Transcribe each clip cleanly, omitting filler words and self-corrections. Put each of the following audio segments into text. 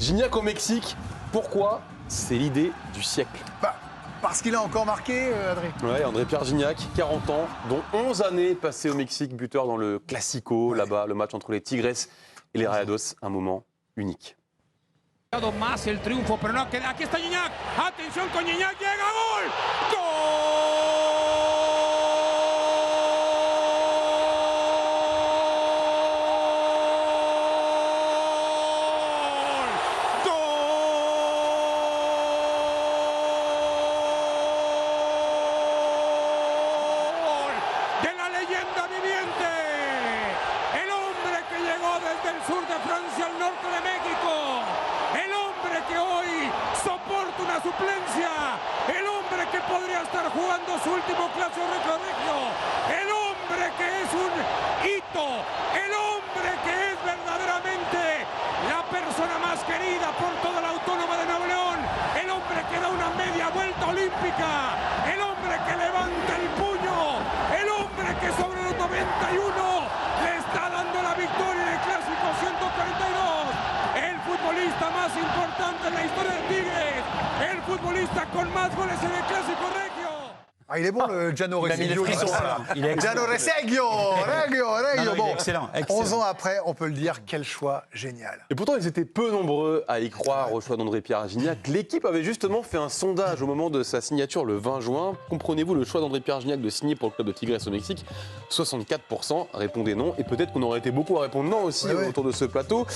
Gignac au Mexique, pourquoi? C'est l'idée du siècle. Parce qu'il a encore marqué, André. Ouais, André-Pierre Gignac, 40 ans, dont 11 années passées au Mexique, buteur dans le Classico, là-bas, le match entre les Tigres et les Rayados, un moment unique. Más el triunfo, pero no queda. Aquí está Gignac. Atención con Gignac, llega gol. Suplencia, el hombre que podría estar jugando su último clásico regio, el hombre que es un hito, el hombre que es verdaderamente la persona más querida por toda la Autónoma de Nuevo León, el hombre que da una media vuelta olímpica, el hombre que levanta el puño, el hombre que sobre los 91 le está dando la victoria en el clásico 142, el futbolista más importante en la historia de Tigres, el futbolista con más goles en el Clásico Regio. Ah, il est bon, le Gianno Reseglio. Il est Gianno Reseglio, Non, bon, il est excellent, 11 ans après, on peut le dire, quel choix génial. Et pourtant, ils étaient peu nombreux à y croire au choix d'André-Pierre Gignac. L'équipe avait justement fait un sondage au moment de sa signature le 20 juin. Comprenez-vous le choix d'André-Pierre Gignac de signer pour le club de Tigres au Mexique? 64% répondaient non. Et peut-être qu'on aurait été beaucoup à répondre non aussi autour de ce plateau.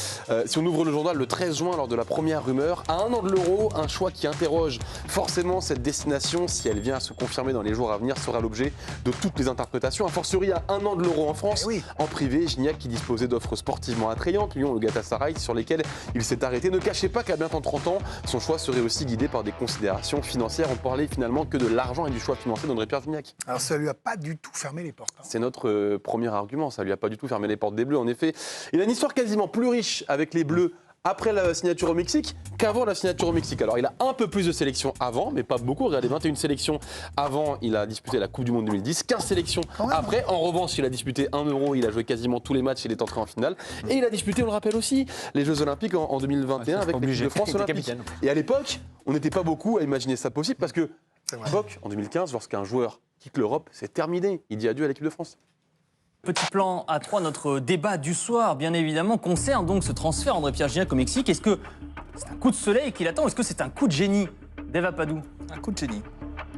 Si on ouvre le journal le 13 juin, lors de la première rumeur, à un an de l'Euro, un choix qui interroge forcément cette destination, si elle vient à se confirmer dans les jours à venir, sera l'objet de toutes les interprétations. A fortiori, à un an de l'Euro en France, en privé, Gignac, qui disposait d'offres sportivement attrayantes, Lyon, le Galatasaray, sur lesquelles il s'est arrêté, ne cachait pas qu'à bientôt 30 ans, son choix serait aussi guidé par des considérations financières. On parlait finalement que de l'argent et du choix financier d'André-Pierre Gignac. Alors ça lui a pas du tout fermé les portes. C'est notre premier argument, ça lui a pas du tout fermé les portes des Bleus, en effet. Il a une histoire quasiment plus riche avec les Bleus après la signature au Mexique qu'avant la signature au Mexique. Alors il a un peu plus de sélections avant, mais pas beaucoup. Regardez, 21 sélections avant, il a disputé la Coupe du Monde 2010, 15 sélections après. En revanche, il a disputé 1 Euro, il a joué quasiment tous les matchs, il est entré en finale. Et il a disputé, on le rappelle aussi, les Jeux Olympiques en 2021 avec l'équipe de France olympique. Et à l'époque, on n'était pas beaucoup à imaginer ça possible parce que, à l'époque, en 2015, lorsqu'un joueur quitte l'Europe, c'est terminé. Il dit adieu à l'équipe de France. Petit plan à 3, notre débat du soir, bien évidemment, concerne donc ce transfert André-Pierre Gignac au Mexique. Est-ce que c'est un coup de soleil qui l'attend ou est-ce que c'est un coup de génie? Dave Apadou. Un coup de génie.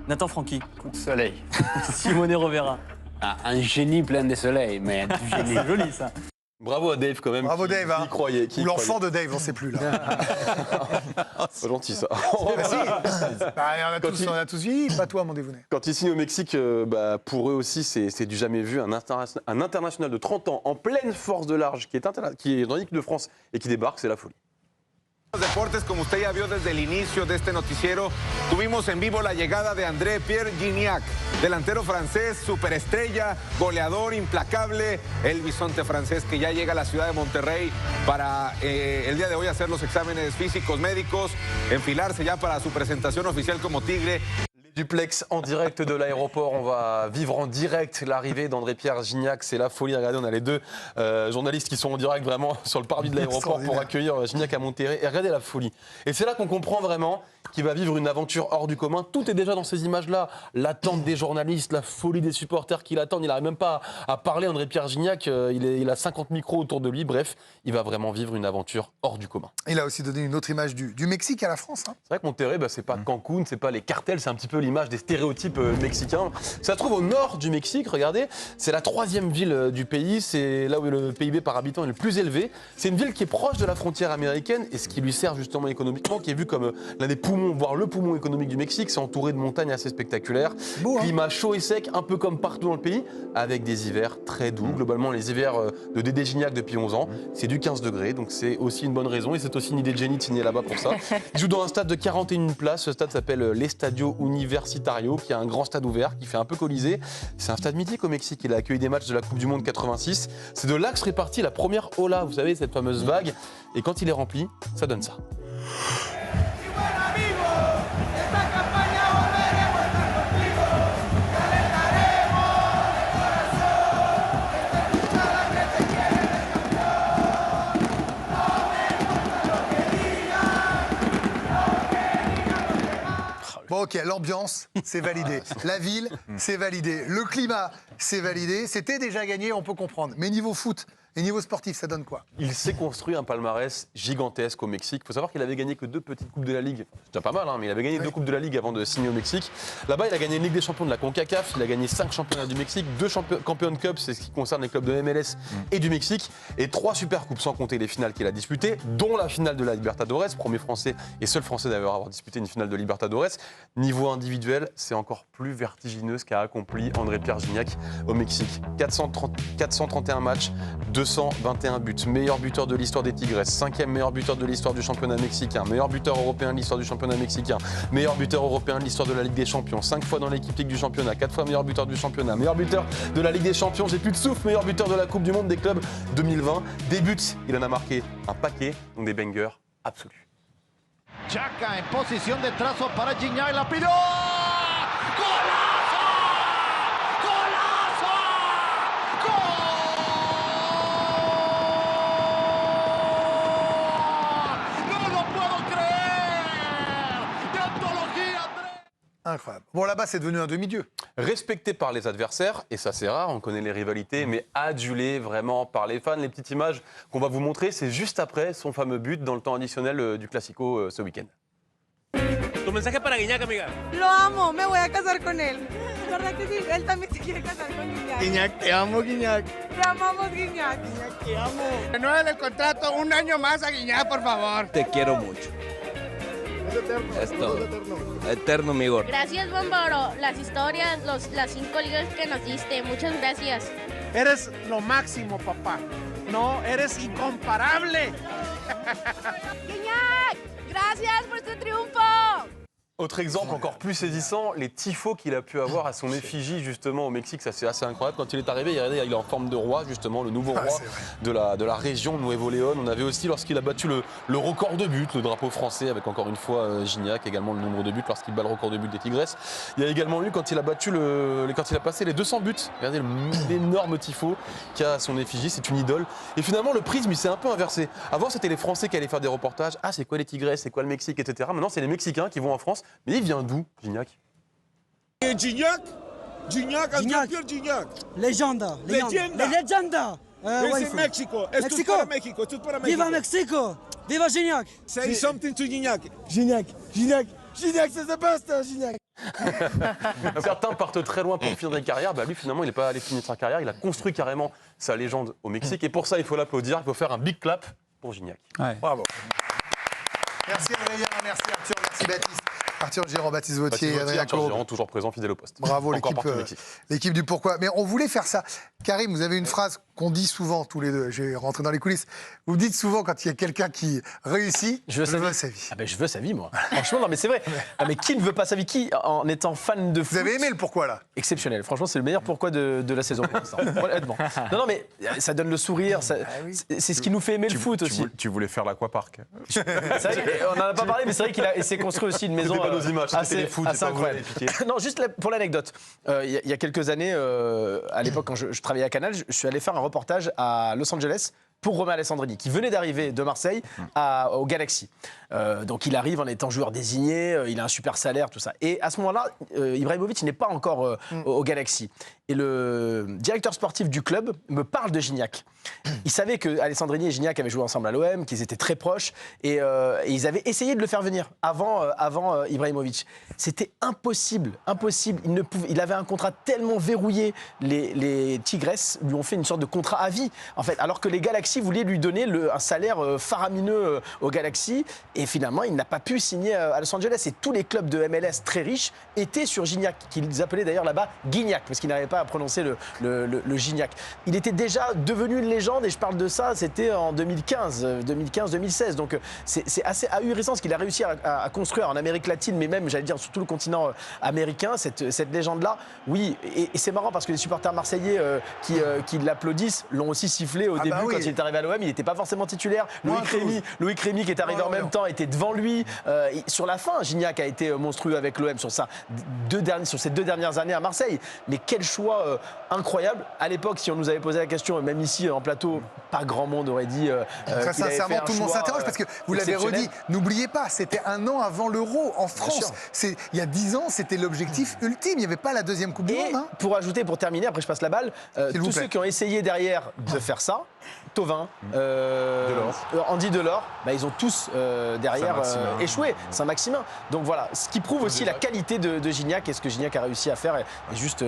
Nathan Francky. Coup de soleil. Simone Rovera. Ah, un génie plein de soleil, mais du génie. C'est joli ça. Bravo à Dave quand même. Bravo qui, Dave. Qui croyait. Ou l'enfant de Dave, on ne sait plus là. C'est pas gentil ça. On a tous vieilli, pas toi mon dévouné. Quand ils signent au Mexique, pour eux aussi, c'est du jamais vu. Un international de 30 ans en pleine force de large qui est dans l'équipe de France et qui débarque, c'est la folie. Los deportes, como usted ya vio desde el inicio de este noticiero, tuvimos en vivo la llegada de André-Pierre Gignac, delantero francés, superestrella, goleador implacable, el bisonte francés que ya llega a la ciudad de Monterrey para el día de hoy hacer los exámenes físicos, médicos, enfilarse ya para su presentación oficial como Tigre. Duplex en direct de l'aéroport, on va vivre en direct l'arrivée d'André-Pierre Gignac, c'est la folie. Regardez, on a les deux journalistes qui sont en direct vraiment sur le parvis de l'aéroport pour accueillir Gignac à Monterrey. Et regardez la folie. Et c'est là qu'on comprend vraiment qu'il va vivre une aventure hors du commun. Tout est déjà dans ces images-là. L'attente des journalistes, la folie des supporters qui l'attendent. Il n'arrive même pas à parler, André-Pierre Gignac. Il a 50 micros autour de lui. Bref, il va vraiment vivre une aventure hors du commun. Il a aussi donné une autre image du Mexique à la France. Hein. C'est vrai que Monterrey, c'est pas Cancun, c'est pas les cartels, c'est un petit peu l'image des stéréotypes mexicains. Ça se trouve au nord du Mexique, regardez. C'est la 3e ville du pays. C'est là où le PIB par habitant est le plus élevé. C'est une ville qui est proche de la frontière américaine et ce qui lui sert justement économiquement, qui est vu comme l'un des poumons, voire le poumon économique du Mexique. C'est entouré de montagnes assez spectaculaires. Beau, hein. Climat chaud et sec, un peu comme partout dans le pays, avec des hivers très doux. Globalement, les hivers de Dédé Gignac depuis 11 ans, c'est du 15 degrés. Donc c'est aussi une bonne raison et c'est aussi une idée de génie de signer là-bas pour ça. Il joue dans un stade de 41 places. Ce stade s'appelle l'Estadio Universitario, qui est un grand stade ouvert, qui fait un peu colisée. C'est un stade mythique au Mexique. Il a accueilli des matchs de la Coupe du Monde 86. C'est de là que serait partie la première ola, vous savez, cette fameuse vague. Et quand il est rempli, ça donne ça. Bon, ok, l'ambiance, c'est validé. La ville, c'est validé. Le climat, c'est validé. C'était déjà gagné, on peut comprendre. Mais niveau foot et niveau sportif, ça donne quoi? Il s'est construit un palmarès gigantesque au Mexique. Il faut savoir qu'il avait gagné que 2 petites coupes de la Ligue. C'est déjà pas mal, hein, mais il avait gagné 2 coupes de la Ligue avant de signer au Mexique. Là-bas, il a gagné une Ligue des champions de la CONCACAF, il a gagné 5 championnats du Mexique, 2 Campeón Cup, c'est ce qui concerne les clubs de MLS et du Mexique, et 3 super coupes sans compter les finales qu'il a disputées, dont la finale de la Libertadores, premier français et seul français d'ailleurs à avoir disputé une finale de Libertadores. Niveau individuel, c'est encore plus vertigineux ce qu'a accompli André-Pierre Gignac au Mexique. 431 matchs, 221 buts, meilleur buteur de l'histoire des Tigres, 5e meilleur buteur de l'histoire du championnat mexicain, meilleur buteur européen de l'histoire du championnat mexicain, meilleur buteur européen de l'histoire de la Ligue des Champions, 5 fois dans l'équipe Ligue du championnat, 4 fois meilleur buteur du championnat, meilleur buteur de la Ligue des Champions, j'ai plus de souffle, meilleur buteur de la Coupe du Monde des clubs 2020. Des buts, il en a marqué un paquet, donc des bangers absolus. Chaca en posición de trazo para Gignac, la pidió. Incroyable. Bon, là-bas, c'est devenu un demi-dieu. Respecté par les adversaires, et ça c'est rare, on connaît les rivalités, mais adulé vraiment par les fans. Les petites images qu'on va vous montrer, c'est juste après son fameux but dans le temps additionnel du Classico ce week-end. Tu mensaje para Gignac, amiga. Lo amo, me voy a casar con él. ¿Verdad que sí? Él también se quiere casar con Gignac. Gignac, te amo, Gignac. Te amamos, Gignac. Gignac, te amo. Renuévale el contrato 1 año más a Gignac, por favor. Te quiero mucho. Es todo. Eterno, mi gordo. Gracias, Bomboro. Las historias, las 5 ligas que nos diste. Muchas gracias. Eres lo máximo, papá. No, eres incomparable. Gignac, gracias por tu triunfo. Autre exemple encore plus saisissant, les tifos qu'il a pu avoir à son effigie justement au Mexique, ça c'est assez incroyable. Quand il est arrivé, il est en forme de roi justement, le nouveau roi de la région de Nuevo León. On avait aussi lorsqu'il a battu le record de buts, le drapeau français avec encore une fois Gignac, également le nombre de buts lorsqu'il bat le record de buts des Tigres. Il y a également eu quand il a battu quand il a passé les 200 buts. Regardez l'énorme tifo qu'il y a à son effigie, c'est une idole. Et finalement le prisme il s'est un peu inversé. Avant c'était les Français qui allaient faire des reportages. Ah c'est quoi les Tigres, c'est quoi le Mexique, etc. Maintenant c'est les Mexicains qui vont en France. Mais il vient d'où, Gignac? Gignac, André-Pierre Gignac. Leyenda. Leyenda. Leyenda. Es en México. Esto es para México. Esto es para México. Viva Mexico. Viva Gignac. Say something to Gignac. Gignac, c'est the best, Gignac. Certains partent très loin pour finir des carrières. Bah lui, finalement, il n'est pas allé finir sa carrière. Il a construit carrément sa légende au Mexique. Et pour ça, il faut l'applaudir. Il faut faire un big clap pour Gignac. Ouais. Bravo. Merci Adrien, merci Arthur, merci Baptiste. Arthur Girard, Baptiste Vautier, Adrien Arthur Courbe. Girard, toujours présent, fidèle au poste. Bravo Encore l'équipe du Pourquoi. Mais on voulait faire ça. Karim, vous avez une phrase qu'on dit souvent tous les deux. Je vais rentrer dans les coulisses. Vous dites souvent quand il y a quelqu'un qui réussit, je veux sa vie. Ah ben, je veux sa vie, moi. Franchement, non, mais c'est vrai. Ah, mais qui ne veut pas sa vie? Qui, en étant fan de foot... Vous avez aimé le Pourquoi, là? Exceptionnel. Franchement, c'est le meilleur Pourquoi de la saison. Honnêtement. Non, mais ça donne le sourire. C'est ce qui nous fait aimer le foot aussi. Tu voulais faire l'aquapark. On n'en a pas parlé, mais c'est vrai qu'il s'est construit aussi une maison pas nos images, assez incroyable. Non, juste pour l'anecdote. Il y a quelques années, à l'époque, quand je travaillais à Canal, je suis allé faire un reportage à Los Angeles pour Romain Alessandrini, qui venait d'arriver de Marseille au Galaxy. Donc il arrive en étant joueur désigné, il a un super salaire, tout ça. Et à ce moment-là, Ibrahimovic n'est pas encore au Galaxy. Et le directeur sportif du club me parle de Gignac. Il savait que Alessandrini et Gignac avaient joué ensemble à l'OM, qu'ils étaient très proches, et ils avaient essayé de le faire venir avant Ibrahimovic. C'était impossible. Il avait un contrat tellement verrouillé. Les Tigres lui ont fait une sorte de contrat à vie, en fait, alors que les Galaxy voulaient lui donner un salaire faramineux au Galaxy. Et finalement, il n'a pas pu signer à Los Angeles. Et tous les clubs de MLS très riches étaient sur Gignac, qu'ils appelaient d'ailleurs là-bas Guignac, parce qu'ils n'arrivaient pas à prononcer le Gignac. Il était déjà devenu une légende, et je parle de ça, c'était en 2015-2016. Donc c'est assez ahurissant ce qu'il a réussi à construire en Amérique latine, mais même, j'allais dire, sur tout le continent américain, cette légende-là. Oui, et c'est marrant parce que les supporters marseillais qui l'applaudissent l'ont aussi sifflé au début quand il est est arrivé à l'OM, il n'était pas forcément titulaire. Loïc Rémy, qui est arrivé en même temps, était devant lui. Sur la fin, Gignac a été monstrueux avec l'OM sur ces 2 dernières années à Marseille. Mais quel choix incroyable. À l'époque, si on nous avait posé la question, même ici en plateau, pas grand monde aurait dit. Très sincèrement, tout le monde s'interroge parce que vous l'avez redit. N'oubliez pas, c'était un an avant l'Euro en France. Il y a 10 ans, c'était l'objectif ultime. Il n'y avait pas la deuxième Coupe du Monde. Hein. Pour terminer, après je passe la balle, tous ceux qui ont essayé derrière de faire ça, Thauvin, Andy Delors, ils ont tous derrière échoué. Saint-Maximin. Donc voilà, ce qui prouve aussi la qualité de Gignac et ce que Gignac a réussi à faire est juste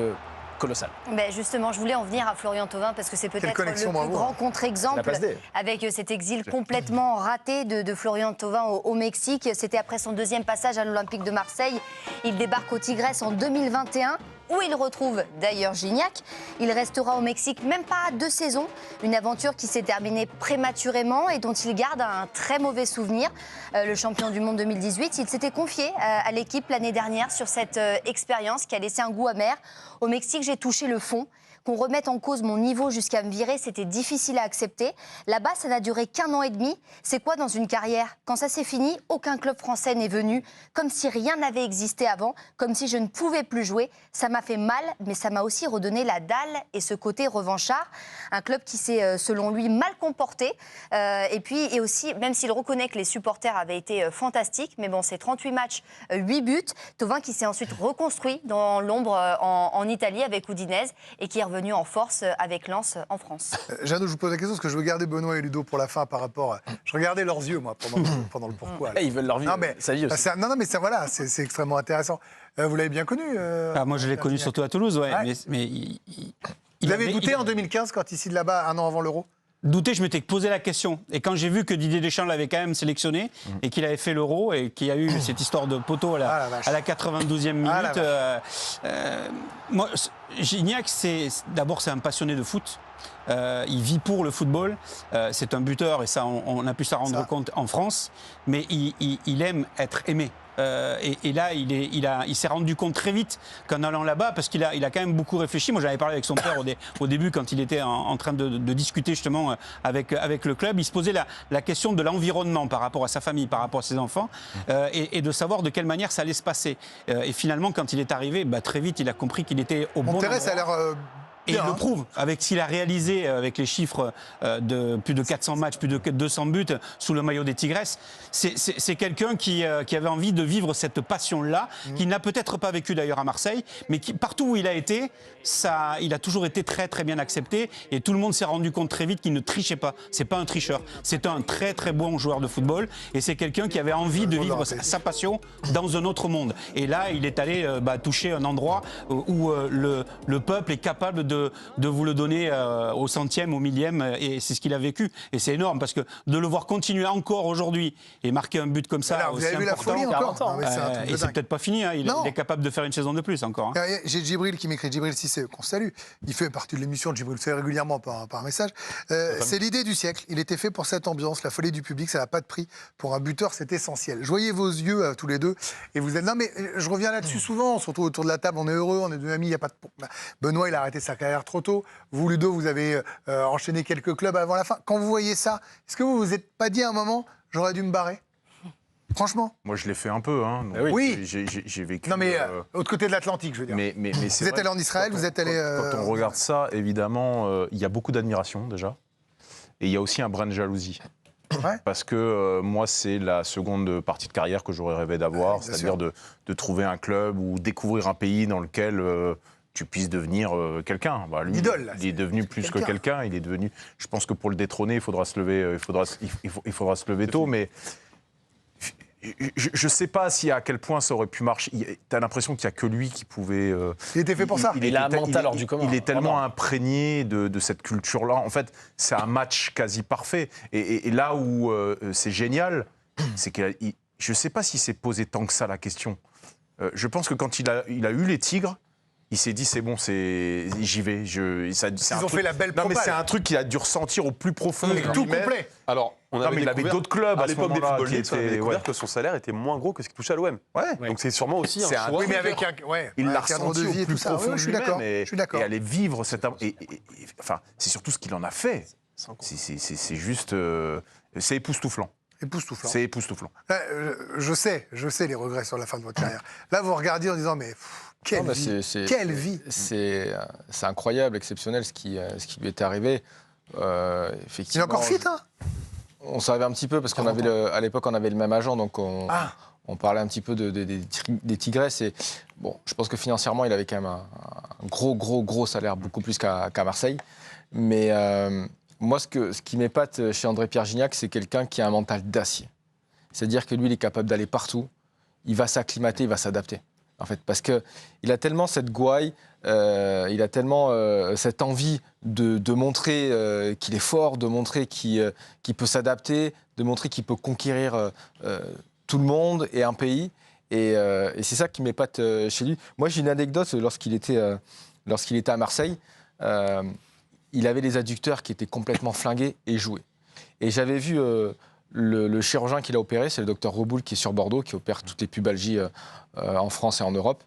colossal. Justement, je voulais en venir à Florian Thauvin parce que c'est peut-être le plus grand contre-exemple avec cet exil complètement raté de Florian Thauvin au Mexique. C'était après son 2e passage à l'Olympique de Marseille. Il débarque au Tigres en 2021. Où il retrouve d'ailleurs Gignac. Il restera au Mexique même pas 2 saisons. Une aventure qui s'est terminée prématurément et dont il garde un très mauvais souvenir. Le champion du monde 2018, il s'était confié à l'équipe l'année dernière sur cette expérience qui a laissé un goût amer. Au Mexique, j'ai touché le fond. Qu'on remette en cause mon niveau jusqu'à me virer, c'était difficile à accepter. Là-bas, ça n'a duré qu'1 an et demi. C'est quoi dans une carrière? Quand ça s'est fini, aucun club français n'est venu. Comme si rien n'avait existé avant, comme si je ne pouvais plus jouer. Ça m'a fait mal, mais ça m'a aussi redonné la dalle et ce côté revanchard. Un club qui s'est, selon lui, mal comporté. Et aussi, même s'il reconnaît que les supporters avaient été fantastiques, mais bon, c'est 38 matchs, 8 buts. Thauvin qui s'est ensuite reconstruit dans l'ombre en Italie avec Udinese et qui est revenu en force avec Lens en France. Jeannot, je vous pose la question parce que je veux garder Benoît et Ludo pour la fin par rapport à... Je regardais leurs yeux, moi, pendant le pourquoi. Ils veulent leur vie, sa vie aussi. Mais ça, voilà, c'est extrêmement intéressant. Vous l'avez bien connu moi, je l'ai connu surtout à Toulouse, ouais. Mais vous avez douté en 2015 quand ici de là-bas, 1 an avant l'Euro? Douter, je m'étais posé la question. Et quand j'ai vu que Didier Deschamps l'avait quand même sélectionné et qu'il avait fait l'Euro et qu'il y a eu cette histoire de poteau à la 92e minute, moi, Gignac, d'abord, c'est un passionné de foot. Il vit pour le football. C'est un buteur et ça, on a pu s'en rendre compte en France. Mais il aime être aimé. Et là, il s'est rendu compte très vite qu'en allant là-bas, parce qu'il a quand même beaucoup réfléchi. Moi, j'avais parlé avec son père au début, quand il était en train de discuter justement avec le club. Il se posait la question de l'environnement par rapport à sa famille, par rapport à ses enfants, et de savoir de quelle manière ça allait se passer. Et finalement, quand il est arrivé, très vite, il a compris qu'il était au bon endroit. Ça a l'air... Et il le prouve, avec ce qu'il a réalisé, avec les chiffres de plus de 400 matchs, plus de 200 buts sous le maillot des Tigresses. C'est quelqu'un qui avait envie de vivre cette passion-là, qu'il n'a peut-être pas vécu d'ailleurs à Marseille, mais partout où il a été, il a toujours été très très bien accepté. Et tout le monde s'est rendu compte très vite qu'il ne trichait pas. C'est pas un tricheur, c'est un très très bon joueur de football. Et c'est quelqu'un qui avait envie de vivre sa passion dans un autre monde. Et là, il est allé toucher un endroit où le peuple est capable de vous le donner au centième, au millième, et c'est ce qu'il a vécu. Et c'est énorme, parce que de le voir continuer encore aujourd'hui et marquer un but comme ça, alors, aussi vous avez important, vu la folie encore et c'est peut-être pas fini, hein, il est capable de faire une saison de plus encore. Hein. J'ai Djibril qui m'écrit, Djibril Cissé, qu'on salue, il fait partie de l'émission, Djibril le fait régulièrement par message. C'est l'idée du siècle, il était fait pour cette ambiance, la folie du public, ça n'a pas de prix. Pour un buteur, c'est essentiel. Je voyais vos yeux tous les deux, et vous êtes... Non mais je reviens là-dessus souvent, surtout autour de la table, on est heureux, on est deux amis, il n'y a pas de... Benoît, il a arrêté sa carrière trop tôt. Vous, Ludo, vous avez enchaîné quelques clubs avant la fin. Quand vous voyez ça, est-ce que vous vous êtes pas dit à un moment, j'aurais dû me barrer? Franchement. Moi, je l'ai fait un peu. Hein, oui. J'ai vécu... Non, mais autre côté de l'Atlantique, je veux dire. Mais vous êtes allé en Israël, vous êtes allé... Quand on regarde ça, évidemment, il y a beaucoup d'admiration, déjà. Et il y a aussi un brin de jalousie. Ouais. Parce que moi, c'est la seconde partie de carrière que j'aurais rêvé d'avoir, c'est-à-dire de trouver un club ou découvrir un pays dans lequel... tu puisses devenir quelqu'un. Bah, lui, il est devenu plus que quelqu'un. Il est devenu. Je pense que pour le détrôner, il faudra se lever. Il faudra se lever tôt. Mais je ne sais pas à quel point ça aurait pu marcher. Tu as l'impression qu'il n'y a que lui qui pouvait. Il était fait pour ça. Il a un mental hors du commun. Il est tellement imprégné de cette culture-là. En fait, c'est un match quasi parfait. Et là où c'est génial, c'est que je ne sais pas s'il s'est posé tant que ça la question. Je pense que quand il a eu les Tigres. Il s'est dit, c'est bon, j'y vais. Ils ont fait la belle propale. Non, mais c'est un truc qu'il a dû ressentir au plus profond. Tout complet. Alors, il avait d'autres clubs à l'époque des football qui on avait découvert que son salaire était moins gros que ce qu'il touchait à l'OM. Ouais. Donc c'est sûrement aussi un choix. Oui, mais avec il l'a ressenti au plus profond de lui-même. Et aller vivre cette... Enfin, c'est surtout ce qu'il en a fait. C'est juste... c'est époustouflant. Époustouflant. C'est époustouflant. Là, je sais les regrets sur la fin de votre carrière. Là, vous regardez en disant, mais quelle vie, quelle vie. C'est incroyable, exceptionnel ce qui lui était arrivé. Il est encore fit, hein? On savait un petit peu, parce qu'à l'époque, on avait le même agent, donc on parlait un petit peu des Tigresses. Et bon, je pense que financièrement, il avait quand même un gros salaire, beaucoup plus qu'à Marseille. Mais moi, ce qui m'épate chez André-Pierre Gignac, c'est quelqu'un qui a un mental d'acier. C'est-à-dire que lui, il est capable d'aller partout, il va s'acclimater, il va s'adapter. En fait, parce qu'il a tellement cette gouaille, il a tellement cette envie de montrer qu'il est fort, de montrer qu'il peut s'adapter, de montrer qu'il peut conquérir tout le monde et un pays. Et c'est ça qui m'épate chez lui. Moi, j'ai une anecdote lorsqu'il était à Marseille. Il avait les adducteurs qui étaient complètement flingués et joués. Et j'avais vu le chirurgien qui l'a opéré, c'est le docteur Reboul qui est sur Bordeaux, qui opère toutes les pubalgies en France et en Europe.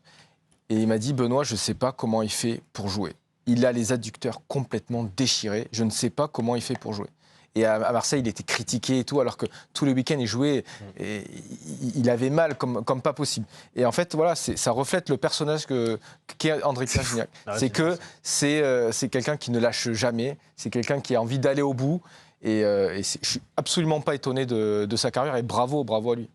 Et il m'a dit, Benoît, je ne sais pas comment il fait pour jouer. Il a les adducteurs complètement déchirés. Je ne sais pas comment il fait pour jouer. Et à Marseille, il était critiqué et tout, alors que tous les week-ends, il jouait et il avait mal comme pas possible. Et en fait, voilà, ça reflète le personnage qu'est André-Pierre Gignac. C'est quelqu'un qui ne lâche jamais, c'est quelqu'un qui a envie d'aller au bout. Et je ne suis absolument pas étonné de sa carrière et bravo à lui.